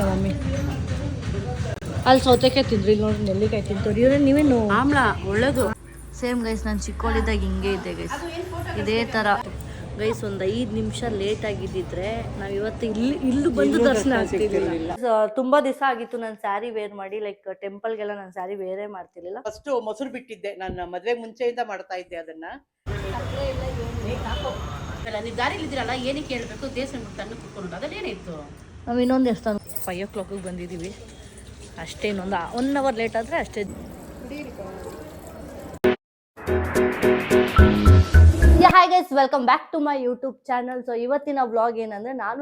Mummy ಅಲ್ಲಿ ಸೌತೆಕಾಯಿ ತಿಂದ್ರಿ, ಇಲ್ಲಿ ನೋಡಿ ನೆಲ್ಲಿಕಾಯಿ ತಿಂತೀರಿ. ಇವ್ರೆ ನೀವೇನು ಆಮ್ಲ ಒಳ್ಳೇದು. ಸೇಮ್ ಗೈಸ್, ನಾನು ಚಿಕ್ಕವಳಿದ್ದಾಗ ಹಿಂಗೆ ಇದ್ದೆ ಗೈಸ್, ಇದೇ ಥರ ಗೈಸ್. ಒಂದು 5 ನಿಮಿಷ ಲೇಟ್ ಆಗಿದ್ದಿದ್ರೆ ನಾವು ಇವತ್ತು ಇಲ್ಲಿ ಬಂದು ದರ್ಶನ ಆಗ್ತಿರ್ಲಿಲ್ಲ. ತುಂಬಾ ದಿವಸ ಆಗಿತ್ತು ನಾನು ಸ್ಯಾರಿ ವೇರ್ ಮಾಡಿ, ಲೈಕ್ ಟೆಂಪಲ್ಗೆಲ್ಲ ನಾನು ಸ್ಯಾರಿ ವೇರೇ ಮಾಡ್ತಿರ್ಲಿಲ್ಲ. ಫಸ್ಟ್ ಮೊಸರು ಬಿಟ್ಟಿದ್ದೆ, ನನ್ನ ಮದುವೆ ಮುಂಚೆಯಿಂದ ಮಾಡ್ತಾ ಇದ್ದೆ ಅದನ್ನ. ನೀವು ದಾರಿಲಿ ಇದ್ದೀರಲ್ಲ, ಏನಕ್ಕೆ ಹೇಳ್ಬೇಕು, ದೇವಸ್ಥಾನ ತಂದು ಕುತ್ಕೊಂಡು ಅದ್ರಲ್ಲಿ ಏನಿತ್ತು. ನಾವು ಇನ್ನೊಂದು ದೇವಸ್ಥಾನ 5 o'clock ಬಂದಿದ್ದೀವಿ ಅಷ್ಟೇ. ಇನ್ನೊಂದು 1 hour ಲೇಟ್ ಆದರೆ ಅಷ್ಟೇ. Hi guys, welcome back to my YouTube channel. So ಇವತ್ತಿನ ವ್ಲಾಗ್ ಏನಂದರೆ, ನಾನು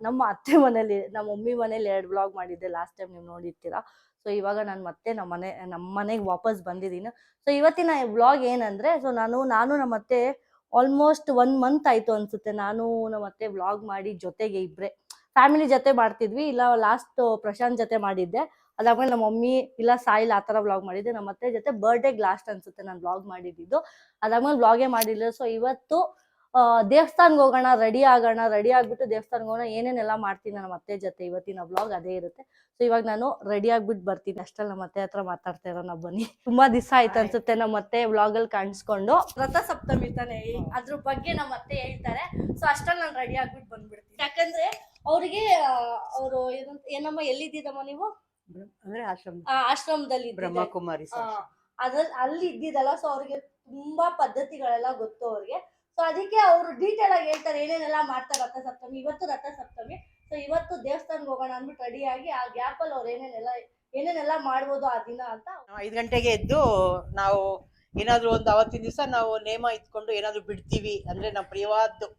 ನಮ್ಮ ಅತ್ತೆ ಮನೇಲಿ, ನಮ್ಮ ಮಮ್ಮಿ ಮನೇಲಿ 2 ವ್ಲಾಗ್ ಮಾಡಿದ್ದೆ ಲಾಸ್ಟ್ ಟೈಮ್, ನೀವು ನೋಡಿರ್ತೀರಾ. ಸೊ ಇವಾಗ ನಾನು ಮತ್ತೆ ನಮ್ಮ ಮನೆಗೆ ವಾಪಸ್ ಬಂದಿದ್ದೀನಿ. ಸೊ ಇವತ್ತಿನ ವ್ಲಾಗ್ ಏನಂದರೆ, ಸೊ ನಾನು ನಮ್ಮ ಅತ್ತೆ ಆಲ್ಮೋಸ್ಟ್ 1 month ಆಯಿತು ಅನಿಸುತ್ತೆ ನಾನು ನಮ್ಮ ಅತ್ತೆ ವ್ಲಾಗ್ ಮಾಡಿ ಜೊತೆಗೆ ಇಬ್ಬರೇ ಫ್ಯಾಮಿಲಿ ಜೊತೆ ಮಾಡ್ತಿದ್ವಿ. ಇಲ್ಲ ಲಾಸ್ಟ್ ಪ್ರಶಾಂತ್ ಜೊತೆ ಮಾಡಿದ್ದೆ, ಅದಾದ್ಮೇಲೆ ನಮ್ಮ ಮಮ್ಮಿ ಇಲ್ಲ ಸಾಯಿಲ್ ಆ ಥರ ವ್ಲಾಗ್ ಮಾಡಿದ್ದೆ. ನಮ್ಮ ಅತ್ತೆ ಜೊತೆ ಬರ್ಡೇಗೆ ಲಾಸ್ಟ್ ಅನ್ಸುತ್ತೆ ನಾನು ವ್ಲಾಗ್ ಮಾಡಿದ್ದು. ಅದಾದ್ಮೇಲೆ ವ್ಲಾಗೇ ಮಾಡಿಲ್ಲ. ಸೊ ಇವತ್ತು ದೇವಸ್ಥಾನಕ್ಕೆ ಹೋಗೋಣ, ರೆಡಿ ಆಗ್ಬಿಟ್ಟು ದೇವಸ್ಥಾನಕ್ಕೆ ಹೋಗೋಣ, ಏನೇನೆಲ್ಲ ಮಾಡ್ತೀನಿ ನಮ್ಮ ಅತ್ತೆ ಜೊತೆ, ಇವತ್ತಿನ ವ್ಲಾಗ್ ಅದೇ ಇರುತ್ತೆ. ಸೊ ಇವಾಗ ನಾನು ರೆಡಿ ಆಗ್ಬಿಟ್ಟು ಬರ್ತೀನಿ. ಅಷ್ಟಲ್ಲಿ ನಮ್ಮ ಅತ್ತೆ ಹತ್ರ ಮಾತಾಡ್ತಾ ಇರೋಣ ಬನ್ನಿ. ತುಂಬಾ ದಿವಸ ಆಯ್ತು ಅನ್ಸುತ್ತೆ ನಮ್ಮ ಅತ್ತೆ ವ್ಲಾಗಲ್ಲಿ ಕಾಣಿಸ್ಕೊಂಡು. ರಥ ಸಪ್ತಮಿ ತಾನೆ, ಅದ್ರ ಬಗ್ಗೆ ನಮ್ಮ ಅತ್ತೆ ಹೇಳ್ತಾರೆ. ಸೊ ಅಷ್ಟಲ್ಲಿ ನಾನು ರೆಡಿ ಆಗ್ಬಿಟ್ಟು ಬಂದ್ಬಿಡ್ತೀನಿ. ಯಾಕಂದ್ರೆ ಅವ್ರಿಗೆ ಅವರು ಏನಮ್ಮ ಎಲ್ಲಿದ್ದೀರಮ್ಮ ನೀವು ಅಂದ್ರೆ ಆಶ್ರಮದಲ್ಲಿ ಬ್ರಹ್ಮಕುಮಾರಿ ಅಲ್ಲಿ ಇದ್ದಿದ್ದಲ್ಲ. ಸೊ ಅವ್ರಿಗೆ ತುಂಬಾ ಪದ್ಧತಿಗಳೆಲ್ಲ ಗೊತ್ತು ಅವ್ರಿಗೆ. ಸೊ ಅದಕ್ಕೆ ಅವರು ಡೀಟೇಲ್ ಆಗಿ ಹೇಳ್ತಾರೆ ಏನೇನೆಲ್ಲ ಮಾಡ್ತಾರೆ ರಥ ಸಪ್ತಮಿ. ಇವತ್ತು ರಥ ಸಪ್ತಮಿ. ಸೊ ಇವತ್ತು ದೇವಸ್ಥಾನಕ್ಕೆ ಹೋಗೋಣ ಅಂದ್ಬಿಟ್ಟು ರೆಡಿ ಆಗಿ, ಆ ಗ್ಯಾಪ್ ಅಲ್ಲಿ ಅವ್ರು ಏನೇನೆಲ್ಲ ಮಾಡ್ಬೋದು ಆ ದಿನ ಅಂತ. 5 ಗಂಟೆಗೆ ಎದ್ದು ನಾವು ಏನಾದ್ರು ಒಂದು ಅವತ್ತಿನ ದಿವಸ ನಾವು ನೇಮ ಇಟ್ಕೊಂಡು ಏನಾದ್ರು ಬಿಡ್ತೀವಿ ಅಂದ್ರೆ ನಮ್ಮ ಪ್ರಿಯವಾದ್ದು,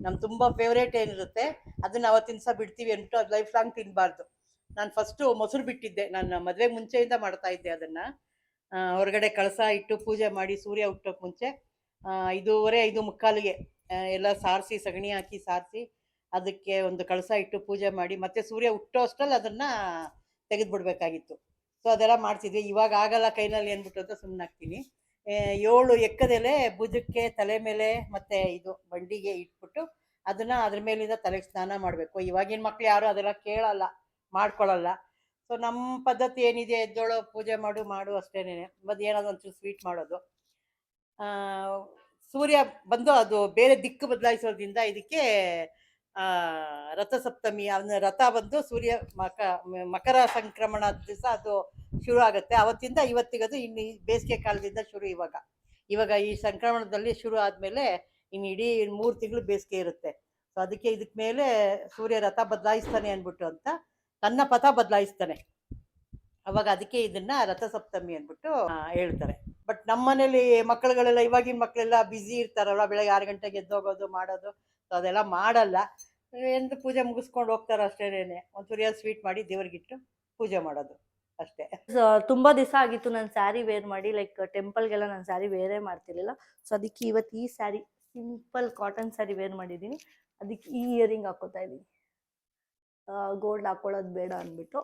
ನಮ್ ತುಂಬಾ ಫೇವ್ರೇಟ್ ಏನಿರುತ್ತೆ ಅದನ್ನ ಅವತ್ತಿನ ದಿವಸ ಬಿಡ್ತೀವಿ ಅಂದ್ಬಿಟ್ಟು ಅದು ಲೈಫ್ ಲಾಂಗ್ ತಿನ್ಬಾರ್ದು. ನಾನು ಫಸ್ಟ್ ಮೊಸರು ಬಿಟ್ಟಿದ್ದೆ, ನನ್ನ ಮದುವೆ ಮುಂಚೆಯಿಂದ ಮಾಡ್ತಾ ಇದ್ದೆ ಅದನ್ನ. ಹೊರಗಡೆ ಕಳಸ ಇಟ್ಟು ಪೂಜೆ ಮಾಡಿ ಸೂರ್ಯ ಹುಟ್ಟೋಕ್ ಮುಂಚೆ 5:15 5:45 ಎಲ್ಲ ಸಾರಿಸಿ, ಸಗಣಿ ಹಾಕಿ ಸಾರಿಸಿ, ಅದಕ್ಕೆ ಒಂದು ಕಳಸ ಇಟ್ಟು ಪೂಜೆ ಮಾಡಿ ಮತ್ತೆ ಸೂರ್ಯ ಹುಟ್ಟೋ ಅಷ್ಟರಲ್ಲಿ ಅದನ್ನ ತೆಗೆದ್ಬಿಡ್ಬೇಕಾಗಿತ್ತು. ಸೊ ಅದೆಲ್ಲ ಮಾಡ್ತಿದ್ವಿ. ಇವಾಗ ಆಗಲ್ಲ ಕೈನಲ್ಲಿ ಅಂದ್ಬಿಟ್ಟು ಅಂತ ಸುಮ್ಮನಾಗ್ತೀನಿ. 7 ಎಕ್ಕದೆಲೆ ಭುಜಕ್ಕೆ, ತಲೆ ಮೇಲೆ ಮತ್ತೆ ಇದು ಬಂಡಿಗೆ ಇಟ್ಬಿಟ್ಟು ಅದನ್ನ ಅದ್ರ ಮೇಲಿಂದ ತಲೆಗೆ ಸ್ನಾನ ಮಾಡಬೇಕು. ಇವಾಗಿನ ಮಕ್ಳು ಯಾರು ಅದೆಲ್ಲ ಕೇಳಲ್ಲ, ಮಾಡ್ಕೊಳ್ಳಲ್ಲ. ಸೊ ನಮ್ಮ ಪದ್ಧತಿ ಏನಿದೆ, ಎದ್ದೋಳು ಪೂಜೆ ಮಾಡು ಅಷ್ಟೇನೆ. ಮತ್ತೆ ಏನಾದ್ರು ಒಂಚೂರು ಸ್ವೀಟ್ ಮಾಡೋದು. ಸೂರ್ಯ ಬಂದು ಅದು ಬೇರೆ ದಿಕ್ಕು ಬದಲಾಯಿಸೋದ್ರಿಂದ ಇದಕ್ಕೆ ರಥಸಪ್ತಮಿ, ಅವನ ರಥ ಬಂದು ಸೂರ್ಯ ಮಕರ ಸಂಕ್ರಮಣ ದಿವಸ ಅದು ಶುರು ಆಗುತ್ತೆ. ಅವತ್ತಿಂದ ಇವತ್ತಿಗದು ಇನ್ನು ಬೇಸಿಗೆ ಕಾಲದಿಂದ ಶುರು. ಇವಾಗ ಈ ಸಂಕ್ರಮಣದಲ್ಲಿ ಶುರು ಆದ್ಮೇಲೆ ಇನ್ನು ಇಡೀ 3 ತಿಂಗಳು ಬೇಸಿಗೆ ಇರುತ್ತೆ. ಸೊ ಅದಕ್ಕೆ ಇದಕ್ ಮೇಲೆ ಸೂರ್ಯ ರಥ ಬದಲಾಯಿಸ್ತಾನೆ ಅನ್ಬಿಟ್ಟು ಅಂತ ತನ್ನ ಪಥ ಬದಲಾಯಿಸ್ತಾನೆ. ಅವಾಗ ಅದಕ್ಕೆ ಇದನ್ನ ರಥಸಪ್ತಮಿ ಅನ್ಬಿಟ್ಟು ಹೇಳ್ತಾರೆ. ಬಟ್ ನಮ್ಮ ಮನೇಲಿ ಮಕ್ಕಳುಗಳೆಲ್ಲ, ಇವಾಗಿನ ಮಕ್ಕಳೆಲ್ಲ ಬ್ಯುಸಿ ಇರ್ತಾರಲ್ಲ, ಬೆಳಗ್ಗೆ 6 ಗಂಟೆಗೆ ಎದ್ದೋಗೋದು ಮಾಡೋದು. ಸೊ ಅದೆಲ್ಲ ಮಾಡಲ್ಲ. ಎಂದು ಪೂಜೆ ಮುಗಿಸ್ಕೊಂಡು ಹೋಗ್ತಾರ ಅಷ್ಟೇನೆ. ಒಂಚೂರು ಸ್ವೀಟ್ ಮಾಡಿ ದೇವ್ರಿಗಿಟ್ಟು ಪೂಜೆ ಮಾಡೋದು ಅಷ್ಟೇ. ತುಂಬಾ ದಿವಸ ಆಗಿತ್ತು ನಾನು ಸ್ಯಾರಿ ವೇರ್ ಮಾಡಿ, ಲೈಕ್ ಟೆಂಪಲ್ಗೆಲ್ಲ ನಾನು ಸ್ಯಾರಿ ವೇರೇ ಮಾಡ್ತಿರ್ಲಿಲ್ಲ. ಸೊ ಅದಕ್ಕೆ ಇವತ್ತು ಈ saree, simple cotton saree wear ಮಾಡಿದ್ದೀನಿ. ಅದಕ್ಕೆ ಈ ಇಯರಿಂಗ್ ಹಾಕೋತಾ ಇದ್ದೀನಿ. ಗೋಲ್ಡ್ ಹಾಕೊಳ್ಳೋದು ಬೇಡ ಅಂದ್ಬಿಟ್ಟು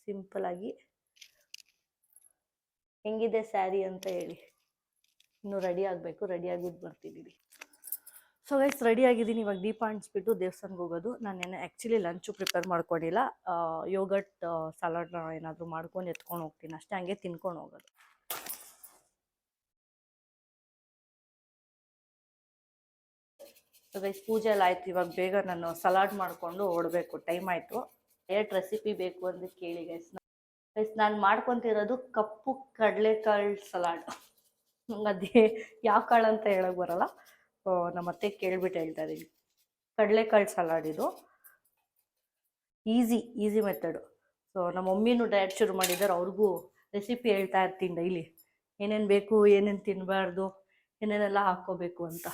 ಸಿಂಪಲ್ ಆಗಿ. ಹೆಂಗಿದೆ ಸ್ಯಾರಿ ಅಂತ ಹೇಳಿ. ಇನ್ನು ರೆಡಿ ಆಗಬೇಕು, ರೆಡಿ ಆಗಿಬಿಟ್ಟು ಬರ್ತಿದ್ದೀನಿ. ಸೊ ಗೈಸ್, ರೆಡಿ ಆಗಿದ್ದೀನಿ. ಇವಾಗ ದೀಪ ಹಂಚ್ಬಿಟ್ಟು ದೇವಸ್ಥಾನಕ್ಕೆ ಹೋಗೋದು. ನಾನು ಆ್ಯಕ್ಚುಲಿ ಲಂಚು ಪ್ರಿಪೇರ್ ಮಾಡ್ಕೊಂಡಿಲ್ಲ. ಯೋಗಟ್ ಸಲಾಡ್ ಏನಾದರೂ ಮಾಡ್ಕೊಂಡು ಎತ್ಕೊಂಡು ಹೋಗ್ತೀನಿ ಅಷ್ಟೇ, ಹಂಗೆ ತಿನ್ಕೊಂಡು ಹೋಗೋದು. ಸೊ ಗೈಸ್, ಪೂಜೆ ಎಲ್ಲ ಆಯ್ತು. ಇವಾಗ ಬೇಗ ನಾನು ಸಲಾಡ್ ಮಾಡಿಕೊಂಡು ಓಡಬೇಕು, ಟೈಮ್ ಆಯಿತು. ಎರಡು ರೆಸಿಪಿ ಬೇಕು ಅಂತ ಕೇಳಿ ಗೈಸ್. ನಾನು ಮಾಡ್ಕೊತಿರೋದು ಕಪ್ಪು ಕಡಲೆಕಾಳು ಸಲಾಡ್. ಅದೇ ಯಾವ ಕಾಳು ಅಂತ ಹೇಳೋಕೆ ಬರಲ್ಲ. ನಮ್ಮ ಅತ್ತೆ ಕೇಳ್ಬಿಟ್ಟು ಹೇಳ್ತಾ ಇದ್ದೀನಿ. ಕಡಲೆಕಾಳು ಸಲಾಡ್ ಇದು ಈಸಿ ಮೆಥಡು. ಸೊ ನಮ್ಮ ಮಮ್ಮಿನೂ ಡಯಟ್ ಶುರು ಮಾಡಿದ್ದಾರೆ, ಅವ್ರಿಗೂ ರೆಸಿಪಿ ಹೇಳ್ತಾ ಇರ್ತೀನಿ ಡೈಲಿ, ಏನೇನು ಬೇಕು, ಏನೇನು ತಿನ್ನಬಾರ್ದು, ಏನೇನೆಲ್ಲ ಹಾಕ್ಕೋಬೇಕು ಅಂತ.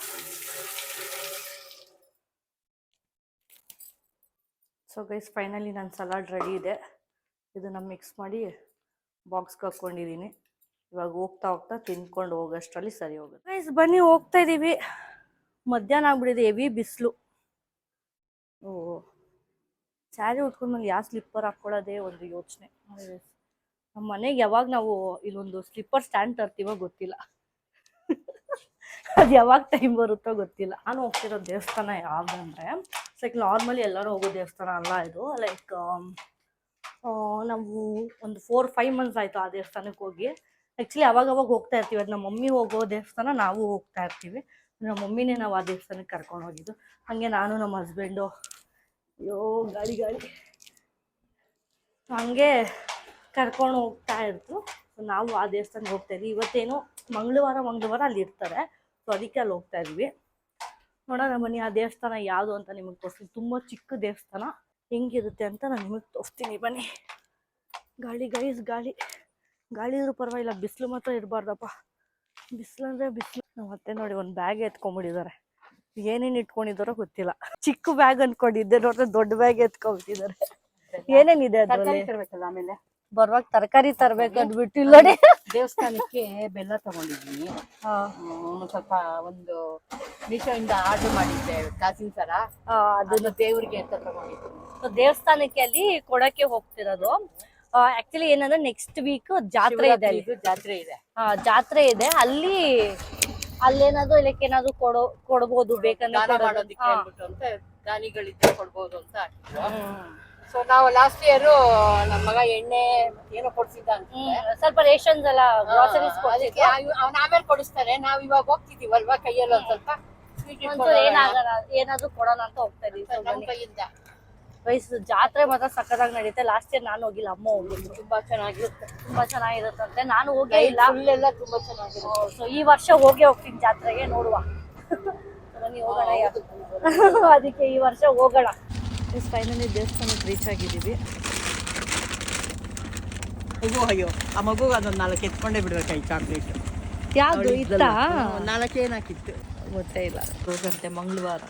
ಸೊ ಗೈಸ್, ಫೈನಲಿ ನನ್ನ ಸಲಾಡ್ ರೆಡಿ ಇದೆ. ಇದನ್ನು ಮಿಕ್ಸ್ ಮಾಡಿ ಬಾಕ್ಸ್ಗೆ ಹಾಕ್ಕೊಂಡಿದ್ದೀನಿ. ಇವಾಗ ಹೋಗ್ತಾ ತಿನ್ಕೊಂಡು ಹೋಗೋಷ್ಟರಲ್ಲಿ ಸರಿ ಹೋಗುತ್ತೆ. ಗೈಸ್ ಬನ್ನಿ, ಹೋಗ್ತಾ ಇದ್ದೀವಿ. ಮಧ್ಯಾಹ್ನ ಆಗ್ಬಿಟ್ಟಿದೆ, ಹೆವಿ ಬಿಸಿಲು. ಸ್ಯಾರಿ ಉಟ್ಕೊಂಡ್ಮೇಲೆ ಯಾವ ಸ್ಲಿಪ್ಪರ್ ಹಾಕ್ಕೊಳ್ಳೋದೇ ಒಂದು ಯೋಚನೆ. ನಮ್ಮ ಮನೆಗೆ ಯಾವಾಗ ನಾವು ಇಲ್ಲೊಂದು ಸ್ಲಿಪ್ಪರ್ ಸ್ಟ್ಯಾಂಡ್ ತರ್ತೀವೋ ಗೊತ್ತಿಲ್ಲ. ಅದು ಯಾವಾಗ ಟೈಮ್ ಬರುತ್ತೋ ಗೊತ್ತಿಲ್ಲ. ನಾನು ಹೋಗ್ತಿರೋ ದೇವಸ್ಥಾನ ಯಾವ್ದಂದ್ರೆ ಲೈಕ್ ನಾರ್ಮಲಿ ಎಲ್ಲರೂ ಹೋಗೋ ದೇವಸ್ಥಾನ ಅಲ್ಲ ಇದು. ಲೈಕ್ ನಾವು ಒಂದು 4-5 ಮಂತ್ಸ್ ಆಯಿತು ಆ ದೇವಸ್ಥಾನಕ್ಕೆ ಹೋಗಿ. ಆ್ಯಕ್ಚುಲಿ ಅವಾಗ ಹೋಗ್ತಾ ಇರ್ತೀವಿ. ಅದು ನಮ್ಮ ಮಮ್ಮಿ ಹೋಗೋ ದೇವಸ್ಥಾನ, ನಾವು ಹೋಗ್ತಾ ಇರ್ತೀವಿ. ನಮ್ಮ ಮಮ್ಮಿನೇ ನಾವು ಆ ದೇವಸ್ಥಾನಕ್ಕೆ ಕರ್ಕೊಂಡು ಹೋಗಿದ್ದು. ಹಾಗೆ ನಾನು ನಮ್ಮ ಹಸ್ಬೆಂಡು ಅಯ್ಯೋ ಗಾಳಿ ಹಾಗೆ ಕರ್ಕೊಂಡು ಹೋಗ್ತಾ ಇರ್ತು. ನಾವು ಆ ದೇವಸ್ಥಾನಕ್ಕೆ ಹೋಗ್ತಾ ಇದ್ವಿ. ಇವತ್ತೇನು ಮಂಗಳವಾರ ಅಲ್ಲಿ ಇರ್ತಾರೆ, ಸೊ ಅದಕ್ಕೆ ಅಲ್ಲಿ ಹೋಗ್ತಾ ಇದ್ವಿ. ನೋಡೋಣ ಬನ್ನಿ ಆ ದೇವಸ್ಥಾನ ಯಾವುದು ಅಂತ ನಿಮಗೆ ತೋರಿಸ್ತೀನಿ. ತುಂಬ ಚಿಕ್ಕ ದೇವಸ್ಥಾನ, ಹೆಂಗಿರುತ್ತೆ ಅಂತ ನಾನು ನಿಮಗೆ ತೋರಿಸ್ತೀನಿ ಬನ್ನಿ. ಗಾಳಿ ಇದ್ರೂ ಪರವಾಗಿಲ್ಲ, ಬಿಸಿಲು ಮಾತ್ರ ಇರಬಾರ್ದಪ್ಪ. ಬಿಸಿಲು ಅಂದರೆ ಬಿಸಿಲು. ನಮ್ಮ ಅತ್ತೆ ನೋಡಿ ಒಂದು ಬ್ಯಾಗ್ ಎತ್ಕೊಂಡ್ಬಿಟ್ಟಿದ್ದಾರೆ. ಏನೇನು ಇಟ್ಕೊಂಡಿದ್ದಾರೋ ಗೊತ್ತಿಲ್ಲ. ಚಿಕ್ಕ ಬ್ಯಾಗ್ ಅನ್ಕೊಂಡಿದ್ದೆ, ನೋಡಿದ್ರೆ ದೊಡ್ಡ ಬ್ಯಾಗ್ ಎತ್ಕೊಂಡ್ಬಿಟ್ಟಿದ್ದಾರೆ. ಏನೇನಿದೆ ಅದರಲ್ಲಿ? ಆಮೇಲೆ ಬರುವಾಗ ತರಕಾರಿ ತರ್ಬೇಕು ಅಂದ್ಬಿಟ್ಟು ಇಲ್ಲ ನೋಡಿ. ದೇವಸ್ಥಾನಕ್ಕೆ ಬೆಲ್ಲ ತಗೊಂಡಿದ್ದೀನಿ. ಸ್ವಲ್ಪ ಒಂದು ಮೀಶೋಯಿಂದ ಆರ್ಡರ್ ಮಾಡಿದ್ದೆ ಕಾಸಿನ ಸರ, ಅದನ್ನು ದೇವ್ರಿಗೆ ಅಂತ ತಗೊಂಡಿದ್ದೀನಿ. ದೇವಸ್ಥಾನಕ್ಕೆ ಅಲ್ಲಿ ಕೊಡಕ್ಕೆ ಹೋಗ್ತಿರೋದು. ಆಕ್ಚುಲಿ ಏನಂದ್ರೆ ನೆಕ್ಸ್ಟ್ ವೀಕ್ ಜಾತ್ರೆ ಇದೆ. ಜಾತ್ರೆ ಇದೆ ಅಲ್ಲೇನಾದ್ರು ಇದಕ್ಕೆ ಏನಾದ್ರು ಕೊಡ್ಬೋದು ಬೇಕಂದ್ರೆ ಮಾಡೋದಕ್ಕೆ ಅಂತ ದಾನಿಗಳಿದ್ರೆ ಕೊಡ್ಬೋದು ಅಂತ. ಸೊ ನಾವು ಲಾಸ್ಟ್ ಇಯರ್ ನಮ್ಮ ಮಗ ಎಣ್ಣೆ ಏನೋ ಕೊಡ್ಸಿದ್ದ ಅಂತ, ಸ್ವಲ್ಪ ರೇಷನ್ಸ್ ಎಲ್ಲ ಗ್ರಾಸರೀಸ್ ಅವ್ನ ಆಮೇಲೆ ಕೊಡಿಸ್ತಾನೆ. ನಾವ್ ಇವಾಗ ಹೋಗ್ತಿದೀವಲ್ವಾ, ಕೈಯಲ್ಲಿ ಒಂದ್ ಸ್ವಲ್ಪ ಏನಾದ್ರು ಕೊಡೋಣ ಅಂತ ಹೋಗ್ತಾ ಇದೀವಿ. ನಮ್ಮ ಕೈಯಿಂದ ಜಾತ್ರೆ ಮಾತ್ರ ಸಕ್ಕತ್ತಾಗಿ ನಡೀತೆ. ಲಾಸ್ಟ್ ಇಯರ್ ನಾನು ಹೋಗಿಲ್ಲ, ಅಮ್ಮ ಹೋಗಿದ್ರು. ತುಂಬಾ ಚೆನ್ನಾಗಿರುತ್ತಂತೆ. ನಾನು ಹೋಗೇ ಇಲ್ಲ. ಇಲ್ಲೆಲ್ಲ ತುಂಬಾ ಚೆನ್ನಾಗಿರುತ್ತೆ. ಸೊ ಈ ವರ್ಷ ಹೋಗ್ತೀನಿ ಜಾತ್ರೆಗೆ, ನೋಡುವ. ಬನ್ನಿ ಹೋಗೋಣ. ಅದಕ್ಕೆ ಈ ವರ್ಷ ಹೋಗೋಣ. ಫೈನಲಿ ದೇವಸ್ಥಾನಕ್ಕೆ ರೀಚ್ ಆಗಿದ್ದೀವಿ. ಅಯ್ಯೋ ಆ ಮಗು ಅದೊಂದು 4 ಎತ್ಕೊಂಡೇ ಬಿಡ್ಬೇಕಾಗಿ ಚಾಕ್ಲೇಟ್. ಯಾವ್ದು ಇತ್ತಾ? 4 ಏನಾಕಿತ್ತು ಗೊತ್ತೇ ಇಲ್ಲ. ಕ್ಲೋಸ್ ಅಂತೆ ಮಂಗಳವಾರ.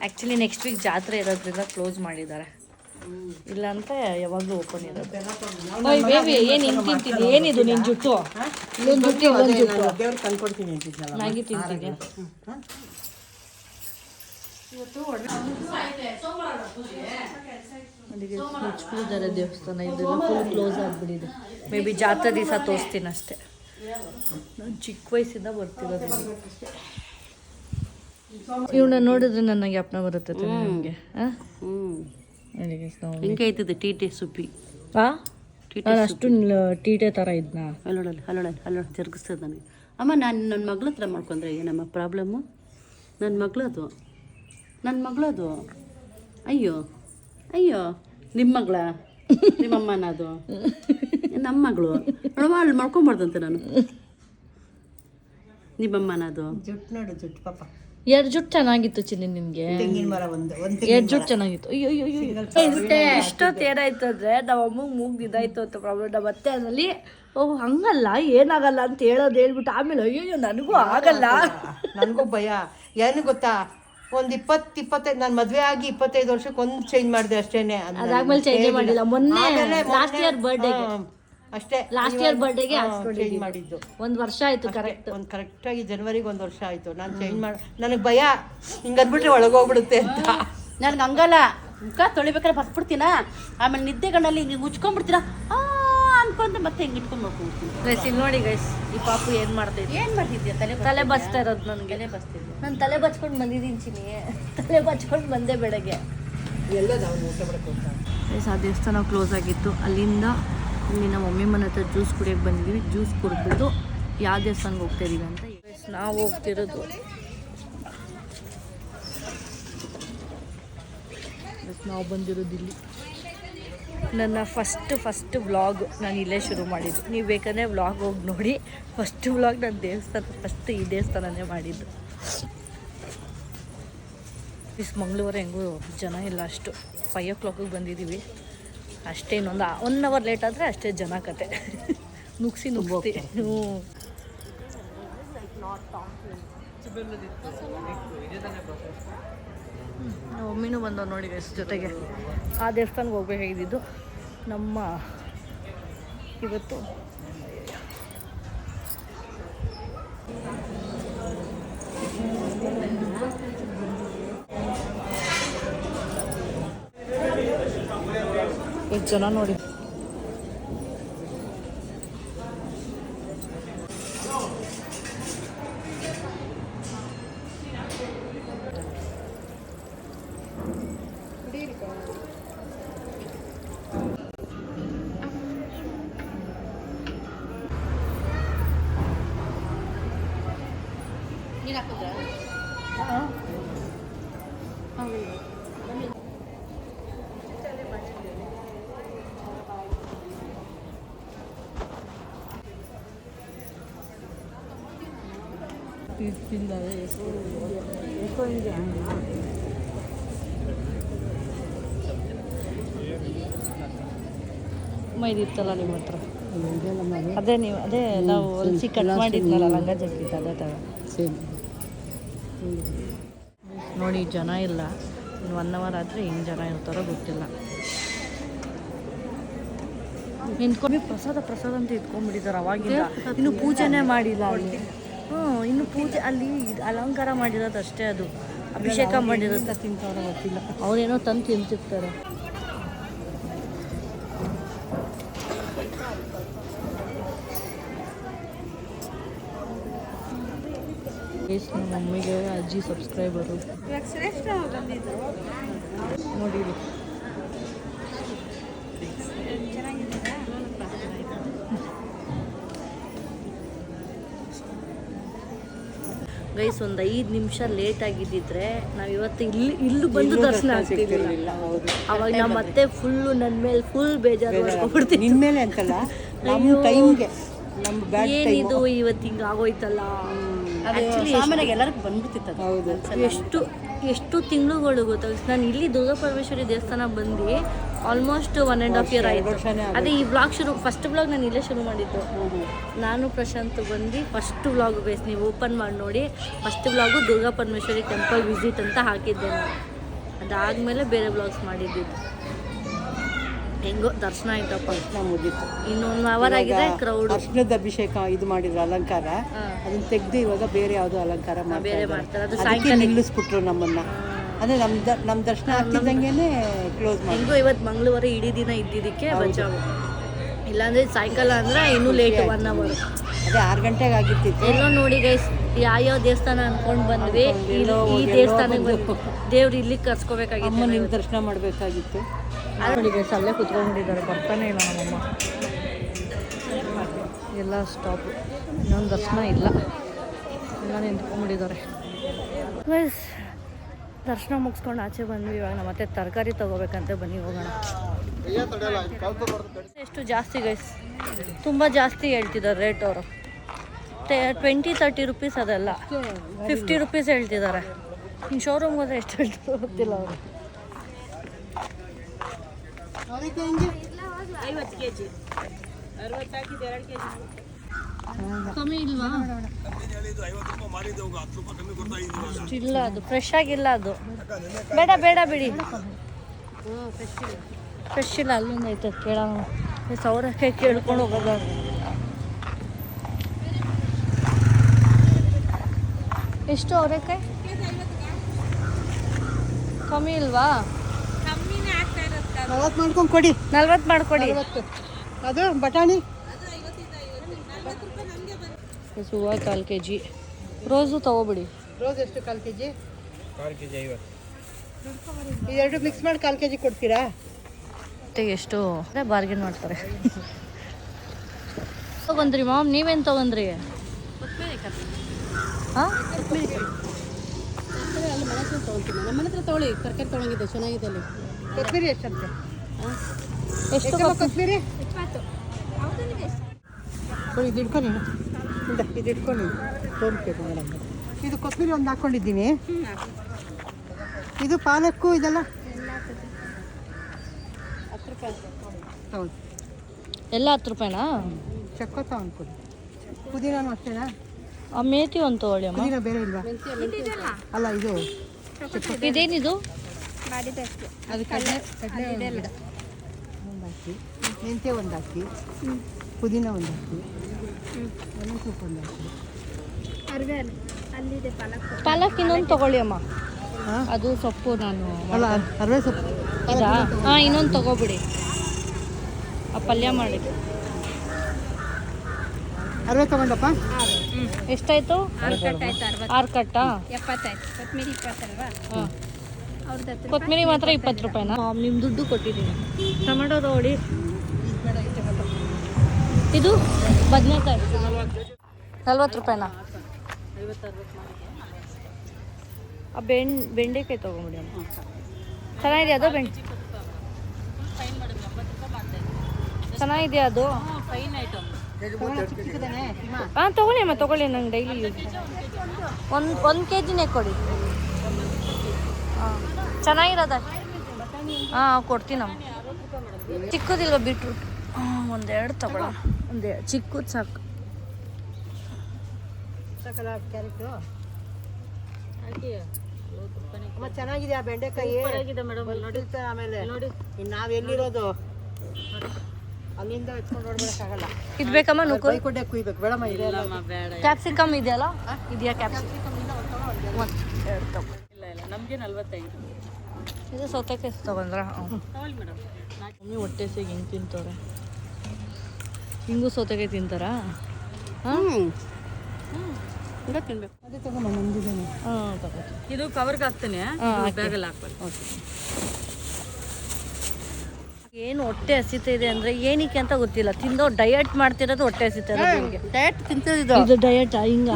ಆ್ಯಕ್ಚುಲಿ ನೆಕ್ಸ್ಟ್ ವೀಕ್ ಜಾತ್ರೆ ಇರೋದ್ರಿಂದ ಕ್ಲೋಸ್ ಮಾಡಿದ್ದಾರೆ. ಇಲ್ಲಾಂತ ಯಾವಾಗಲೂ ಓಪನ್ ಇರುತ್ತೆ. ಏನು ಹಿಂಗೆ ತಿಂತೀನಿ? ಏನಿದು ನಿನ್ನ ಜುಟ್ಟು? ದೇವ್ರಿಗೆ ತಂದ್ಕೊಡ್ತೀನಿ ಅಂತಿದ್ನಲ್ಲ, ಮ್ಯಾಗಿ ತಿಂತೀನಿ. ಅದಕ್ಕೆ ಮುಚ್ಚಿದ್ದಾರೆ ದೇವಸ್ಥಾನ. ಇದೆಲ್ಲ ಫುಲ್ ಕ್ಲೋಸ್ ಆಗಿಬಿಟ್ಟಿದೆ. ಮೇ ಬಿ ಜಾತ್ರೆ ದಿವಸ ತೋರಿಸ್ತೀನಿ ಅಷ್ಟೇ. ನಾನು ಚಿಕ್ಕ ವಯಸ್ಸಿಂದ ಬರ್ತಿರೋದು. ಇವನ್ನ ನೋಡಿದ್ರೆ ನನಗೆ ಜ್ಞಾಪನ ಬರುತ್ತೆ ನಿಮಗೆ. ಹಿಂಗೈತದೆ ಟೀಟೆ ಸುಪ್ಪಿ. ನಾನು ಅಷ್ಟು ಟೀಟೆ ಥರ ಇದ್ನ. ಅಲ್ಲೋಡಲ್ಲಿ ತಿರ್ಗಿಸ್ತದೆ ನನಗೆ. ಅಮ್ಮ ನಾನು ನನ್ನ ಮಗಳ ಹತ್ರ ಮಾಡ್ಕೊಂಡ್ರೆ ಏನಮ್ಮ ಪ್ರಾಬ್ಲಮ್ಮು? ನನ್ನ ಮಗಳದು. ಅಯ್ಯೋ ನಿಮ್ಮ ಮಗಳ? ನಿಮ್ಮಮ್ಮನ ಅದು ನಮ್ಮ ಮಗಳು. ನೋಡುವ ಅಲ್ಲಿ ಮಾಡ್ಕೊಂಬಾರ್ದಂತೆ ನಾನು. ನಿಮ್ಮಮ್ಮನ ಅದು ಜುಟ್ಟು ನೋಡು, ಜುಟ್ಟು ಪಾಪ. 2 ಜುಟ್ಟು ಚೆನ್ನಾಗಿತ್ತು ಚಿನ್ನಿ ನಿನ್ಗೆ. ತೆಂಗಿನ ಮರ ಒಂದು 2 ಜುಟ್ಟು ಚೆನ್ನಾಗಿತ್ತು. ಅಯ್ಯೋ ಇಷ್ಟೊತ್ತು ಏನಾಯ್ತು ಅಂದ್ರೆ ನಮ್ಮ ಅಮ್ಮಗೆ ಮೂಗ್ ಇದಾಯ್ತು ಅಂತ ಪ್ರಾಬ್ಲಮ್. ನಮ್ಮ ಅತ್ತೆ ಅದರಲ್ಲಿ ಹಂಗಲ್ಲ ಏನಾಗಲ್ಲ ಅಂತ ಹೇಳ್ಬಿಟ್ಟು ಆಮೇಲೆ ಅಯ್ಯೋ ನನಗೂ ಆಗಲ್ಲ. ನನಗೂ ಭಯ. ಏನು ಗೊತ್ತಾ, ಒಂದು 20-25 ನಾನು ಮದುವೆ ಆಗಿ 25 ವರ್ಷಕ್ಕೆ ಒಂದು ಚೇಂಜ್ ಮಾಡಿದೆ ಅಷ್ಟೇನೆ. ಅದಾದ್ಮೇಲೆ ಚೇಂಜ್ ಮಾಡಿಲ್ಲ. ಮೊನ್ನೆ ಲಾಸ್ಟ್ ಇಯರ್ ಬರ್ಡೇಗೆ ಅಷ್ಟೇ. ಲಾಸ್ಟ್ ಇಯರ್ ಬರ್ಡೇಗೆ ಚೇಂಜ್ ಮಾಡಿದ್ದು 1 ವರ್ಷ ಆಯ್ತು. ಕರೆಕ್ಟಾಗಿ ಜನವರಿಗೆ 1 ವರ್ಷ ಆಯ್ತು ನಾನು ಚೇಂಜ್ ಮಾಡಿ. ನನಗೆ ಭಯ ಹಿಂಗಂದ್ಬಿಟ್ರೆ ಒಳಗೋಗ್ಬಿಡುತ್ತೆ ಅಂತ. ನನಗೆ ಹಂಗಲ್ಲ, ಮುಖ ತೊಳಿಬೇಕಾದ್ರೆ ಬರ್ಸ್ಬಿಡ್ತೀನ, ಆಮೇಲೆ ನಿದ್ದೆ ಗಣ್ಣಲ್ಲಿ ಹಿಂಗೆ ಮುಚ್ಕೊಂಡ್ಬಿಡ್ತೀನ ಅನ್ಕೊಂಡೆ ಮತ್ತೆ ಹಿಂಗೆ ಇಟ್ಕೊಂಡು ಮಾಡ್ಕೊಂಡ್ಬಿಡ್ತೀನಿ. ಗೈಸ್ ಇಲ್ಲಿ ನೋಡಿ ಗೈಸ್, ಈ ಪಾಪು ಏನು ಮಾಡ್ತಿದ್ಯಾ? ತಲೆ ಬಚ್ತಾ ಇರೋದು ನನಗೆ. ನಾನು ತಲೆ ಬಚ್ಕೊಂಡು ಬಂದಿದ್ದೀನಿ ಚಿನ್ನಿ. ತಲೆ ಬಚ್ಕೊಂಡು ಬಂದೆ ಬೆಳಗ್ಗೆ. ಗೈಸ್ ಆ ದೇವಸ್ಥಾನ ಕ್ಲೋಸ್ ಆಗಿತ್ತು. ಅಲ್ಲಿಂದ ಇಲ್ಲಿ ನಮ್ಮ ಮಮ್ಮಿ ಮನೆ ಹತ್ರ ಜ್ಯೂಸ್ ಕುಡಿಯೋಕೆ ಬಂದಿದ್ದೀವಿ. ಜ್ಯೂಸ್ ಕುಡಿದ್ಬಿಟ್ಟು ಯಾವ ದೇವಸ್ಥಾನಕ್ಕೆ ಹೋಗ್ತಾ ಇದೀವಿ ಅಂತ. ನಾವು ಹೋಗ್ತಿರೋದು ನಾವು ಬಂದಿರೋದು ಇಲ್ಲಿ. ನನ್ನ ಫಸ್ಟ್ ವ್ಲಾಗ್ ನಾನು ಇಲ್ಲೇ ಶುರು ಮಾಡಿದ್ದು. ನೀವು ಬೇಕಂದರೆ ವ್ಲಾಗ್ ಹೋಗಿ ನೋಡಿ. ಫಸ್ಟ್ ವ್ಲಾಗ್ ನಾನು ಫಸ್ಟ್ ಈ ದೇವಸ್ಥಾನನೇ ಮಾಡಿದ್ದು. ಮಂಗಳವಾರ ಹೆಂಗೂ ಜನ ಇಲ್ಲ ಅಷ್ಟು. 5 o'clock ಬಂದಿದ್ದೀವಿ ಅಷ್ಟೇ. ಇನ್ನೊಂದು 1 hour ಲೇಟ್ ಆದರೆ ಅಷ್ಟೇ ಜನ ಕತೆ. ನುಗ್ಸಿ ಒಮ್ಮಿನೂ ಬಂದವ್ರು ನೋಡಿ ಗೈಸ್ ಜೊತೆಗೆ. ಆ ದೇವಸ್ಥಾನಕ್ಕೆ ಹೋಗ್ಬೇಕಾಗಿದ್ದು ನಮ್ಮ ಇವತ್ತು. ಎಷ್ಟು ಜನ ನೋಡಿ. ಇದಿತ್ತಲ್ಲ ನಿಮ್ಮ ಹತ್ರ ಅದೇ ನೀವು ಅದೇ ನಾವು ಹೊಲಿಸಿ ಕಟ್ ಮಾಡಿದ್ನಲ್ಲ ಲಂಗ ಜಾಕೆಟ್ ಅದೇ ಥರ ಸೇಮ್. ನೋಡಿ ಜನ ಇಲ್ಲ ಇನ್ನು 1 ಅವರ್ ಆದರೆ ಹೆಂಗೆ ಜನ ಇರ್ತಾರೋ ಗೊತ್ತಿಲ್ಲ. ನಿಂತ್ಕೊಂಡು ಪ್ರಸಾದ ಅಂತ ಇಟ್ಕೊಂಡ್ಬಿಟ್ಟಿದ್ದಾರೆ ಅವಾಗಿಂದ. ಇನ್ನು ಪೂಜೆನೇ ಮಾಡಿಲ್ಲ ಅಲ್ಲಿ. ಇನ್ನು ಪೂಜೆ ಅಲ್ಲಿ ಅಲಂಕಾರ ಮಾಡಿರೋದು ಅಷ್ಟೇ, ಅದು ಅಭಿಷೇಕ ಮಾಡಿರೋದು ತಿಂತವ್ರೆ ಗೊತ್ತಿಲ್ಲ. ಅವ್ರೇನೋ ತಂದು ತಿಂತಿರ್ತಾರೆ. ನಮ್ಮ ಮಮ್ಮಿಗೆ ಅಜ್ಜಿ ಸಬ್ಸ್ಕ್ರೈಬರು ನೋಡಿ. ಗೈಸ್ ಒಂದು 5 ನಿಮಿಷ ಲೇಟ್ ಆಗಿದ್ದಿದ್ರೆ ನಾವು ಇವತ್ತು ಇಲ್ಲೂ ಬಂದು ದರ್ಶನ ಆಗ್ತಿರ್ಲಿಲ್ಲ. ಅವಾಗ ನಮ್ಮ ಮತ್ತೆ ಫುಲ್ಲು ನನ್ನ ಮೇಲೆ ಫುಲ್ ಬೇಜಾರು ಮಾಡ್ಕೊಬಿಡ್ತೀನಿ. ನಿನ್ನ ಮೇಲೆ ಅಂತಲ್ಲ, ನಮ್ಮ ಟೈಮ್ಗೆ ನಮ್ಮ ಬ್ಯಾಡ್ ಏನಿದು ಇವತ್ತು ಹಿಂಗೆ ಆಗೋಯ್ತಲ್ಲ. ಆ್ಯಕ್ಚುಲಿ ಸಾಮಾನ್ಯವಾಗಿ ಎಲ್ಲರಿಗೂ ಬಂದ್ಬಿಡ್ತಿತ್ತು. ಹೌದು. ಎಷ್ಟು ತಿಂಗಳುಗಳು ಗೊತ್ತಾಗ. ನಾನು ಇಲ್ಲಿ ದುರ್ಗಾ ಪರಮೇಶ್ವರಿ ದೇವಸ್ಥಾನ ಬಂದು ಆಲ್ಮೋಸ್ಟ್ 1.5 year ಆಯಿತು. ಅದೇ ಈ ವ್ಲಾಗ್ ಫಸ್ಟ್ ವ್ಲಾಗ್ ನಾನು ಇಲ್ಲೇ ಶುರು ಮಾಡಿದ್ದು. ನಾನು ಪ್ರಶಾಂತ್ ಬಂದು ಫಸ್ಟ್ ವ್ಲಾಗ್ ಗೈಸ್ ನೀವು ಓಪನ್ ಮಾಡಿ ನೋಡಿ. First vlog Durga Parameshwari temple visit ಅಂತ ಹಾಕಿದ್ದೆ ನಾನು. ಅದಾದಮೇಲೆ ಬೇರೆ ವ್ಲಾಗ್ಸ್ ಮಾಡಿದ್ದಿದ್ದು. ಹೆಂಗೋ ದರ್ಶನ ಆಯ್ತಪ್ಪ, ಮುಗೀತು. ಇನ್ನು 1 hour ಆಗಿದೆ. ಕ್ರೌಡ್ ಅರ್ಶನದ ಅಭಿಷೇಕ ಇದು ಮಾಡಿದ್ರು ಅಲಂಕಾರ, ಅದನ್ನ ತೆಗೆದು ಇವಾಗ ಬೇರೆ ಯಾವುದೋ ಅಲಂಕಾರ ಬೇರೆ ಮಾಡ್ತಾರೆ. ಅದು ಸಾಯಂಕಾಲ ನಿಲ್ಲಿಸ್ಬಿಟ್ರು ನಮ್ಮನ್ನ. ಅಂದ್ರೆ ನಮ್ಮ ದರ್ಶನ ಆಗ್ತಿದ್ದಂಗೆನೆ ಕ್ಲೋಸ್ ಮಾಡಿ. ಹೆಂಗೋ ಇವತ್ತು ಮಂಗಳವಾರ ಇಡೀ ದಿನ ಇದ್ದಿದ್ದಕ್ಕೆ ಬಚಾವು. ಇಲ್ಲಾಂದ್ರೆ ಸಾಯಂಕಾಲ ಅಂದ್ರೆ ಇನ್ನೂ ಲೇಟ್ 1 hour. ಅದೇ 6 ಗಂಟೆಗೆ ಆಗಿರ್ತಿತ್ತು. ಎಲ್ಲೋ ನೋಡಿ ಗೈಸ್, ಯಾವ ದೇವಸ್ಥಾನ ಅನ್ಕೊಂಡು ಬಂದ್ವಿ. ಈ ದೇವಸ್ಥಾನಕ್ಕೆ ದೇವ್ರು ಇಲ್ಲಿಗೆ ಕರ್ಸ್ಕೋಬೇಕಾಗಿತ್ತು. ನಿಮ್ಮ ದರ್ಶನ ಮಾಡಬೇಕಾಗಿತ್ತು. ನೋಡಿ ಗೈಸ್, ಅಲ್ಲೇ ಕುತ್ಕೊಂಡಿದ್ದಾರೆ, ಬರ್ತಾನೆ ಇಲ್ಲ ನಮ್ಮಮ್ಮ. ಎಲ್ಲ ಸ್ಟಾಪು, ಇನ್ನೊಂದು ದರ್ಶನ ಇಲ್ಲ, ಎಲ್ಲ ನಿಂತ್ಕೊಂಡ್ಬಿಟ್ಟಿದ್ದಾರೆ ಗೈಸ್. ದರ್ಶನ ಮುಗಿಸ್ಕೊಂಡು ಆಚೆ ಬಂದ್ವಿ. ಇವಾಗ ನಮ್ಮ ಮತ್ತೆ ತರಕಾರಿ ತೊಗೋಬೇಕಂತ ಬನ್ನಿ ಹೋಗೋಣ. ಎಷ್ಟು ಜಾಸ್ತಿ ಗೈಸ್, ತುಂಬ ಜಾಸ್ತಿ ಹೇಳ್ತಿದ್ದಾರೆ ರೇಟ್. ಅವರು 20-30 rupees ಅದೆಲ್ಲ 50 rupees ಹೇಳ್ತಿದ್ದಾರೆ. ಇನ್ನು ಶೋರೂಮ್ಗೆ ಹೋದ್ರೆ ಎಷ್ಟು ಹೇಳ್ತಿರೋ ಗೊತ್ತಿಲ್ಲ ಅವರು. 50 kg 60 ಹಾಕಿದ್ದು 2 kg ಕಮ್ಮಿ ಇಲ್ವಾ? ಇಲ್ಲ, ಅದು ಫ್ರೆಶ್ ಆಗಿಲ್ಲ. ಅದು ಬೇಡ ಬಿಡಿ. ಫ್ರೆಶ್ ಇಲ್ಲ, ಅಲ್ಲಿಂದ ಐತೆ ಕೇಳೋಣ. ಸೌರಕಾಯಿ ಕೇಳ್ಕೊಂಡು ಹೋಗೋದ. ಎಷ್ಟು ಅವರೆಕಾಯಿ? ಕಮ್ಮಿ ಇಲ್ವಾ? 40 ಮಾಡ್ಕೊಂಡು ಕೊಡಿ. 40 ಮಾಡ್ಕೊಡಿ. ಅದು ಬಟಾಣಿ ಹೂವು 1/4 kg. ರೋಸು ತಗೋಬಿಡಿ. ರೋಸ್ ಎಷ್ಟು? 1/4 kg. 1/4 kg 50. ಇದೆರಡು ಮಿಕ್ಸ್ ಮಾಡಿ 1/4 kg ಕೊಡ್ತೀರಾ? ಮತ್ತೆ ಎಷ್ಟು ಬಾರ್ಗೇನ್ ಮಾಡ್ತಾರೆ. ತಗೊಂಡ್ರಿ ಮಾಮ್, ನೀವೇನು ತಗೊಂಡ್ರಿ? ಹಾಂ, ಅಲ್ಲಿ ಮನೆ ಹತ್ರ ತೊಗೊಳ್ತೀನಿ. ನಮ್ಮ ಮನೆ ಹತ್ರ ತೊಗೊಳ್ಳಿ, ತರಕಾರಿ ತೊಗೊಂಡಿದ್ದೆ ಚೆನ್ನಾಗಿದೆ ಅಲ್ಲಿ. ಕೊತ್ತಂಬರಿ ಎಷ್ಟಂತೆ? ಎಷ್ಟು ಕೊತ್ತಂಬರಿ? ಇದು ಇಟ್ಕೊಂಡು ಇದು ಇಟ್ಕೊಂಡು ಫೋನ್ಪೇ ಮೇಡಮ್. ಇದು ಕೊತ್ತಂಬರಿ ಒಂದು ಹಾಕ್ಕೊಂಡಿದ್ದೀನಿ. ಇದು ಪಾಲಕ್ಕು ಇದೆಲ್ಲ 10 ರೂಪಾಯಿ ಹೌದು. ಎಲ್ಲ 10 ರೂಪಾಯಿನಾ? ಚಕ್ಕೋತ ಒಂದು ಕೊಡಿ. ಪುದೀನೂ ಅಷ್ಟೇನಾ? ಆ ಮೇಥಿ ಒಂದು ತಗೊಳ್ಳಿ ಅಮ್ಮ. ಪುದೀನ ಬೇರೆ ಇಲ್ವಾ? ಅಲ್ಲ, ಇದು ಇದೇನಿದು? ಅದು ಕಡಲೆ ಒಂದು ಹಾಕಿ, ಮೆಂತ್ಯ ಒಂದು ಹಾಕಿ, ಪುದೀನ ಒಂದು ಹಾಕಿ, ಎಲ್ಲ ಸೊಪ್ಪು ಒಂದು ಹಾಕಿ. ಪಾಲಕ್ ಇನ್ನೊಂದು ತಗೊಳ್ಳಿ ಅಮ್ಮ. ಅದು ಸೊಪ್ಪು ನಾನು ಅಲ್ಲ, ಅರವೆ ಸೊಪ್ಪು ಇದಾ? ಹಾಂ, ಇನ್ನೊಂದು ತಗೋಬಿಡಿ. ಆ ಪಲ್ಯ ಮಾಡಿ. ಅರವೆ ತಗೊಂಡಪ್ಪ. ಎಷ್ಟಾಯ್ತು? 6 ಕಟ್ಟಾ? 70 ಕೊತ್ತಂಬರಿ 20 ಅಲ್ವಾ? ಹಾಂ, ಅವ್ರದ್ದು ಕೊತ್ತಂಬರಿ ಮಾತ್ರ 20 ರೂಪಾಯಿನಾ? ನಿಮ್ಮ ದುಡ್ಡು ಕೊಟ್ಟಿದ್ದೀನಿ. ಟೊಮೆಟೊ ತಗೊಳ್ಳಿ. ಇದು ಬದನೆಕಾಯಿ 40 ರೂಪಾಯಿನಾ? 50-60 ಆ ಬೆಂಡೆಕಾಯಿ ತೊಗೊಂಬಿಡಿ ಅಮ್ಮ. ಚೆನ್ನಾಗಿದೆ ಅದು ಚೆನ್ನಾಗಿದೆ ಅದು. Fine item. ಹಾಂ ತೊಗೊಳ್ಳಿ ಅಮ್ಮ ತೊಗೊಳ್ಳಿ, ನಂಗೆ ಡೈಲಿ ಯೂಸ್. ಒಂದು ಕೆ ಜಿನೇ ಕೊಡಿ. ಹಾಂ ಚೆನ್ನಾಗಿರೋದ. ಹಾಂ ಕೊಡ್ತೀನಮ್ಮ. ಚಿಕ್ಕದಿಲ್ವ ಬೀಟ್ರೂಟ್? ಒಂದೆರಡು ತಗೊಳ್ಳೋಣ. ಚಿಕ್ಕದು ಸಾಕು. ಕ್ಯಾರೆಟು ಚೆನ್ನಾಗಿದೆ. ಆ ಬೆಂಡೆಕಾಯಿ ಮೇಡಮ್ ನೋಡಿ. ಆಮೇಲೆ ನೋಡಿ ನಾವು ಎಲ್ಲಿರೋದು ಅಲ್ಲಿಂದ ಎತ್ಕೊಂಡು ನೋಡ್ಬೇಕಾಗಲ್ಲ. ಇದು ಬೇಕಮ್ಮ ನೂಕು ಕೊಡ್ಡೆ ಕುಯ್ಬೇಕು ಬೇಡಮ್ಮ. ಇದೆಲ್ಲ ಬೇಡ. ಕ್ಯಾಪ್ಸಿಕಮ್ ಇದೆಯಲ್ಲ, ಇದೆಯಾ ಕ್ಯಾಪ್ಸಿಕಮ್? ಎರಡು ತಗೋ. ಇಲ್ಲ ನಮಗೆ 45. ಇದು ಸೌತೆಕಾಯಿ ತಗೊಂಡ್ರ? ತಗೊಳ್ಳಿ ಮೇಡಮ್. ಮಮ್ಮಿ ಹೊಟ್ಟೆ ಸಿಗಿ ಹಿಂಗೆ ತಿಂತವ್ರೆ. ಹಿಂಗೂ ಸೌತೆಕಾಯಿ ತಿಂತಾರಾ? ಹಿಂಗೆ ತಿನ್ಬೇಕು. ಅದೇ ತಗೊಂಡು ನಂದಿದ್ದೇನೆ. ಹಾಂ ತಗೋ. ಇದು ಕವರ್ಗೆ ಹಾಕ್ತೇನೆ, ಬ್ಯಾಗಲ್ಲಿ ಹಾಕ್ಬೇಕು. ಓಕೆ. ಏನು ಹೊಟ್ಟೆ ಹಸಿತಾ ಇದೆ ಅಂದರೆ ಏನಕ್ಕೆ ಅಂತ ಗೊತ್ತಿಲ್ಲ. ತಿಂದವ್ರು ಡಯಟ್ ಮಾಡ್ತಿರೋದು ಹೊಟ್ಟೆ ಹಸಿತಾ ಇರೋದು. ಡಯಟ್ ತಿಂತಿದ್ದು ಇದು ಡಯಟ್ ಹಿಂಗ?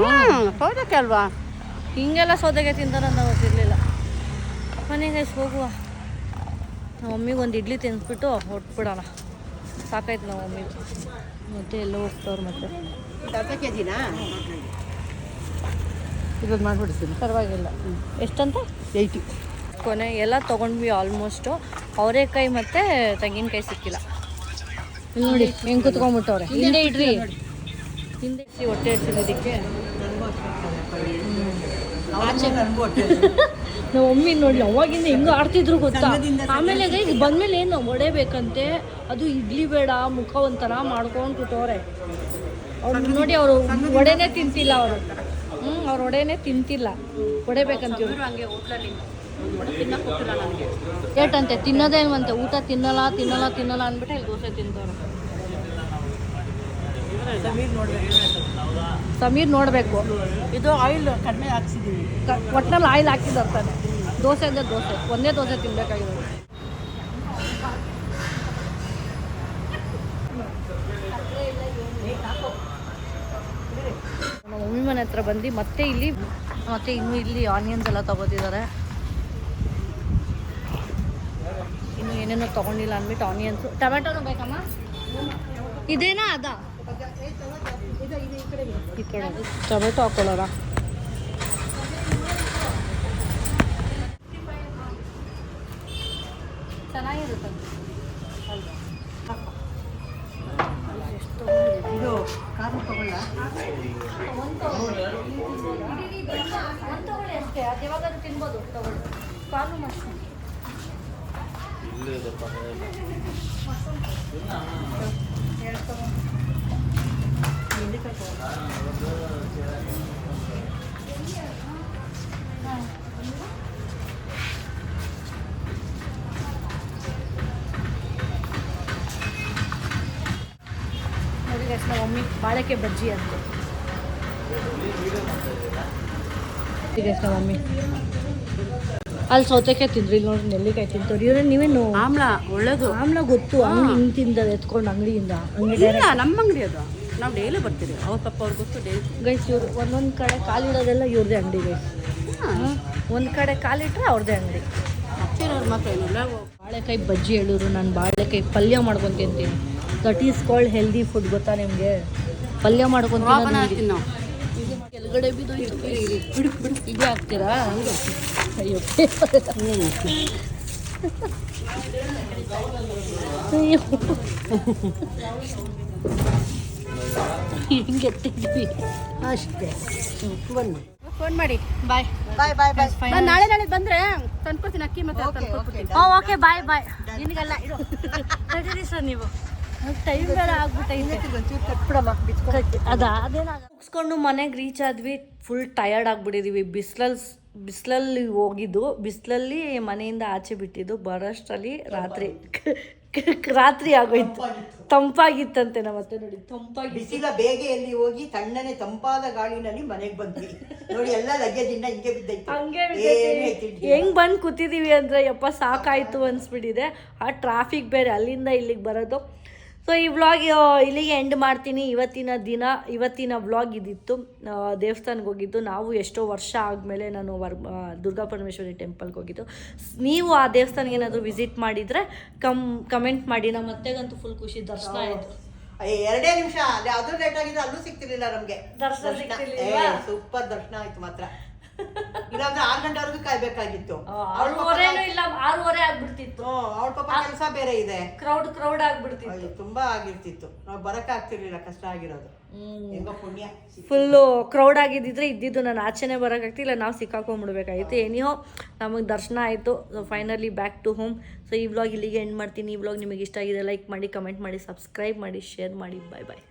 ಹೌದಕ್ಕೆ ಅಲ್ವಾ? ಹಿಂಗೆಲ್ಲ ಸೌತೆಕಾಯಿ ತಿಂತಾರಂತ ಗೊತ್ತಿರಲಿಲ್ಲ. ಮನೆಗೆ ಹೋಗುವ. ನಮ್ಮ ಮಮ್ಮಿಗೆ ಒಂದು ಇಡ್ಲಿ ತಿನ್ನಿಸ್ಬಿಟ್ಟು ಹೊಟ್ಬಿಡೋಣ. ಸಾಕಾಯ್ತು ನಮ್ಮ ಮಮ್ಮಿಗೆ. ಮತ್ತೆ ಎಲ್ಲೋ ಹೋಗ್ತವ್ರು ಮತ್ತೆ. ಅರ್ಧ ಕೆ ಜಿನಾ ಇವತ್ತು ಮಾಡಿಬಿಡ್ತೀನಿ. ಪರವಾಗಿಲ್ಲ. ಎಷ್ಟಂತ? 80. ಕೊನೆ ಎಲ್ಲ ತೊಗೊಂಡ್ವಿ ಆಲ್ಮೋಸ್ಟು. ಅವರೆಕಾಯಿ ಮತ್ತು ತೆಂಗಿನಕಾಯಿ ಸಿಕ್ಕಿಲ್ಲ. ಇಲ್ಲಿ ನೋಡಿ ಹೆಂಗೆ ಕುತ್ಕೊಂಡ್ಬಿಟ್ಟವ್ರೆ. ಹಿಂದೆ ಇಡ್ರಿ, ಹಿಂದೆ ಹೊಟ್ಟೆ ಹಸಿರೋದಕ್ಕೆ. ನಾವು ಮಮ್ಮಿ ನೋಡಿ ಅವಾಗಿಂದ ಹೆಂಗೆ ಆಡ್ತಿದ್ರು ಗೊತ್ತಾ. ಆಮೇಲೆ ಇದು ಬಂದಮೇಲೆ ಏನು ಹೊಡೆಬೇಕಂತೆ. ಅದು ಇಡ್ಲಿ ಬೇಡ ಮುಖ ಒಂಥರ ಮಾಡ್ಕೊಂಡು ಕೂತವ್ರೆ. ಅವ್ರು ನೋಡಿ ಅವರು ವಡೆನೇ ತಿಂತಿಲ್ಲ ಅವರು. ಅವ್ರು ವಡೆನೇ ತಿಂತಿಲ್ಲ, ಹೊಡೆಬೇಕಂತೀವಿ. ಹಂಗೆ ಹೋಟ್ಲಲ್ಲಿ ತಿನ್ನಕ್ಕೆ ಹೋಗ್ತಿಲ್ಲ ನನಗೆ. ಏಟಂತೆ ತಿನ್ನೋದೇನಂತೆ. ಊಟ ತಿನ್ನಲ್ಲ ಅಂದ್ಬಿಟ್ಟು ಇಲ್ಲಿ ದೋಸೆ ತಿಂತವ್ರೆ. ಸಮೀರ್ ನೋಡಬೇಕು. ಇದು ಆಯಿಲ್ ಕಡಿಮೆ ಹಾಕ್ಸಿದ್ದೀನಿ. ಒಟ್ಟಿನಲ್ಲಿ ಆಯಿಲ್ ಹಾಕಿದಾರ್ತಾನೆ. ದೋಸೆ ಅಂದರೆ ದೋಸೆ, ಒಂದೇ ದೋಸೆ ತಿನ್ಬೇಕಾಗಿದೆ. ನಮ್ಮ ಮಮ್ಮಿ ಮನೆ ಹತ್ರ ಬಂದು ಮತ್ತೆ ಇನ್ನೂ ಇಲ್ಲಿ ಆನಿಯನ್ಸ್ ಎಲ್ಲ ತಗೋತಿದ್ದಾರೆ. ಇನ್ನು ಏನೇನೋ ತೊಗೊಂಡಿಲ್ಲ ಅಂದ್ಬಿಟ್ಟು ಆನಿಯನ್ಸು. ಟೊಮೆಟೊನು ಬೇಕಮ್ಮ? ಇದೇನಾ ಅದಾ? ಈ ಕಡೆ ಟೊಮೆಟೊ ಹಾಕೊಳ್ಳೋಣ. ಚೆನ್ನಾಗಿರುತ್ತೆ ಇದು ಕಾರು ತಗೊಳ್ಳ. ಒಂದು ತಗೊಳ್ಳಿ ಅಷ್ಟೇ. ಅದು ಯಾವಾಗಾದ್ರೂ ತಿನ್ಬೋದು. ತಗೊಳ್ಳಿ. ಕಾಲು ಮಶ್ರೂಮ್. ಎರಡು ತಗೊಂಡು ನೋಡಿ ಗೈಸ್, ನಮ್ಮ ಮಮ್ಮಿ ಬಾಳೆಕಾಯಿ ಬಜ್ಜಿ ಅಂತ. ಗೈಸ್ ನಮ್ಮ ಮಮ್ಮಿ ಅಲ್ಲಿ ಸೌತೆಕಾಯಿ ತಿಂದ್ರು, ಇಲ್ಲಿ ನೋಡಿ ನೆಲ್ಲಿಕಾಯಿ ತಿಂತವ್ರು. ಇವ್ರೆ ನೀವೇನು ಆಮ್ಲ ಒಳ್ಳೇದು. ಆಮ್ಲ ಗೊತ್ತು. ಹಿಂಗೆ ತಿಂದ ಎತ್ಕೊಂಡು ಅಂಗಡಿಯಿಂದ. ಇಲ್ಲ ನಮ್ಮ ಅಂಗಡಿ ಅದು, ನಾವು ಡೈಲಿ ಬರ್ತೀವಿ. ಅವ್ರ ಪಪ್ಪ ಅವ್ರಿಗೆ ಗೊತ್ತು ಡೈಲಿ. ಗೈಸ್ ಇವ್ರು ಒಂದೊಂದು ಕಡೆ ಕಾಲಿಡೋದೆಲ್ಲ ಇವ್ರದೇ ಅಂಗಡಿ ಗೈಸ್. ಒಂದು ಕಡೆ ಕಾಲಿಟ್ರೆ ಅವ್ರದ್ದೇ ಅಂಗಡಿ. ಹಚ್ಚಿರೋರು ಮಾತ್ರ ಏನಿಲ್ಲ. ಬಾಳೆಕಾಯಿ ಬಜ್ಜಿ ಹೇಳಿದ್ರು. ನಾನು ಬಾಳೆಕಾಯಿ ಪಲ್ಯ ಮಾಡ್ಕೊಂಡು ತಿಂತೀನಿ. That is called healthy food. ಗೊತ್ತಾ ನಿಮಗೆ? ಪಲ್ಯ ಮಾಡ್ಕೊಂಡು ಹಾಕ್ತೀನಿ ನಾವು. ಕೆಳಗಡೆ ಬಿದ್ದು ಇದು ಹಾಕ್ತೀರಾ? ಅಯ್ಯೋ ಹಿಂಗೆ ಎತ್ತಿದ್ವಿ ಅಷ್ಟೇ. ಬನ್ನಿ, ಫೋನ್ ಮಾಡಿ. ಬಾಯ್ ಬಾಯ್ ಬಾಯ್ ಬಾಯ್. ನಾನು ನಾಳೆ ಬಂದರೆ ತಂದ್ಕೊಡ್ತೀನಿ. ಅಕ್ಕಿ ಮತ್ತೆ ತಂದ್ಕೊಡ್ತೀನಿ. ಓಕೆ ಬಾಯ್ ಬಾಯ್. ನಿನಗೆಲ್ಲ ಇದು ನಡೀರಿ ಸರ್. ನೀವು ಟೈಮ್ ಬೇಡ ಆಗ್ಬಿಟ್ಟೈತೆ. ಮುಗಿಸ್ಕೊಂಡು ಮನೆಗೆ ರೀಚ್ ಆದ್ವಿ. ಫುಲ್ ಟಯರ್ಡ್ ಆಗಿಬಿಟ್ಟಿದ್ದೀವಿ. ಬಿಸಿಲಲ್ಲಿ ಹೋಗಿದ್ದು, ಬಿಸಿಲಲ್ಲಿ ಮನೆಯಿಂದ ಆಚೆ ಬಿಟ್ಟಿದ್ದು. ಬರೋಷ್ಟರಲ್ಲಿ ರಾತ್ರಿ ಆಗೋಯ್ತು. ತಂಪಾಗಿತ್ತಂತೆ. ನಮ್ಮತ್ತೆ ನೋಡಿ ತಂಪಾಗಿ ಬಿಸಿಲ ಬೇಗೆಯಲ್ಲಿ ಹೋಗಿ ತಣ್ಣನೆ ತಂಪಾದ ಗಾಳಿನಲ್ಲಿ ಮನೆಗೆ ಬಂದ್ವಿ. ನೋಡಿ ಎಲ್ಲ ಲಗೇಜಿಂದ ಹಿಂಗೆ ಬಿದ್ದೈತೆ. ಹಂಗೆ ಹೆಂಗ್ ಬಂದು ಕೂತಿದ್ದೀವಿ ಅಂದರೆ ಯಪ್ಪ ಸಾಕಾಯ್ತು ಅನ್ಸ್ಬಿಟ್ಟಿದೆ. ಆ ಟ್ರಾಫಿಕ್ ಬೇರೆ ಅಲ್ಲಿಂದ ಇಲ್ಲಿಗೆ ಬರೋದು. ಸೊ ಈ ವ್ಲಾಗ್ ಇಲ್ಲಿಗೆ ಎಂಡ್ ಮಾಡ್ತೀನಿ. ಇವತ್ತಿನ ವ್ಲಾಗ್ ಇದಿತ್ತು. ದೇವಸ್ಥಾನಕ್ಕೆ ಹೋಗಿದ್ದು ನಾವು ಎಷ್ಟೋ ವರ್ಷ ಆದಮೇಲೆ ನಾನು ದುರ್ಗಾ ಪರಮೇಶ್ವರಿ ಟೆಂಪಲ್ಗೆ ಹೋಗಿದ್ದು. ನೀವು ಆ ದೇವಸ್ಥಾನಕ್ಕೆ ಏನಾದರೂ ವಿಸಿಟ್ ಮಾಡಿದರೆ ಕಮೆಂಟ್ ಮಾಡಿ. ನಮ್ಮ ಅತ್ತೆಗಂತೂ ಫುಲ್ ಖುಷಿ, ದರ್ಶನ ಆಯಿತು. 2 ನಿಮಿಷ ಅದು ಲೇಟ್ ಆಗಿದೆ, ಅಲ್ಲೂ ಸಿಗ್ತಿರ್ಲಿಲ್ಲ ನಮ್ಗೆ ದರ್ಶನ ಸಿಗ್ತಿರ್ಲಿಲ್ವಾ? ಸೂಪರ್ ದರ್ಶನ ಆಯ್ತು ಮಾತ್ರ. ಇಲ್ಲಾಂದ್ರೆ 6 ಗಂಟೆವರೆಗೂ ಕಾಯ್ಬೇಕಾಗಿತ್ತು. 6:30 ಆಗ್ಬಿಡ್ತಿತ್ತು. ಅವಳ ಪಾಪ ಕೆಲಸ ಬೇರೆ ಇದೆ, ಕ್ರೌಡ್ ಆಗ್ಬಿಡ್ತಿತ್ತು. ತುಂಬಾ ಆಗಿರ್ತಿತ್ತು. ನಾವು ಬರಕ್ ಆಗ್ತಿರ್ಲಿಲ್ಲ, ಕಷ್ಟ ಆಗಿರೋದು. ಹೆಂಗೋ ಪುಣ್ಯ ಫುಲ್ಲು ಕ್ರೌಡ್ ಆಗಿದ್ದಿದ್ರೆ ಇದ್ದಿದ್ದು ನಾನು ಆಚೆನೆ ಬರೋಕ್ಕಾಗ್ತಿಲ್ಲ, ನಾವು ಸಿಕ್ಕಾಕೊಂಡ್ಬಿಡ್ಬೇಕಾಗಿತ್ತು. ಎನಿಹೋ ನಮಗೆ ದರ್ಶನ ಆಯಿತು. So finally back to home. So ಈ ವ್ಲಾಗ್ ಇಲ್ಲಿಗೆ ಎಂಡ್ ಮಾಡ್ತೀನಿ. ಈ ವ್ಲಾಗ್ ನಿಮಗೆ ಇಷ್ಟ ಆಗಿದೆ ಲೈಕ್ ಮಾಡಿ, ಕಮೆಂಟ್ ಮಾಡಿ, ಸಬ್ಸ್ಕ್ರೈಬ್ ಮಾಡಿ, ಶೇರ್ ಮಾಡಿ. ಬಾಯ್ ಬಾಯ್.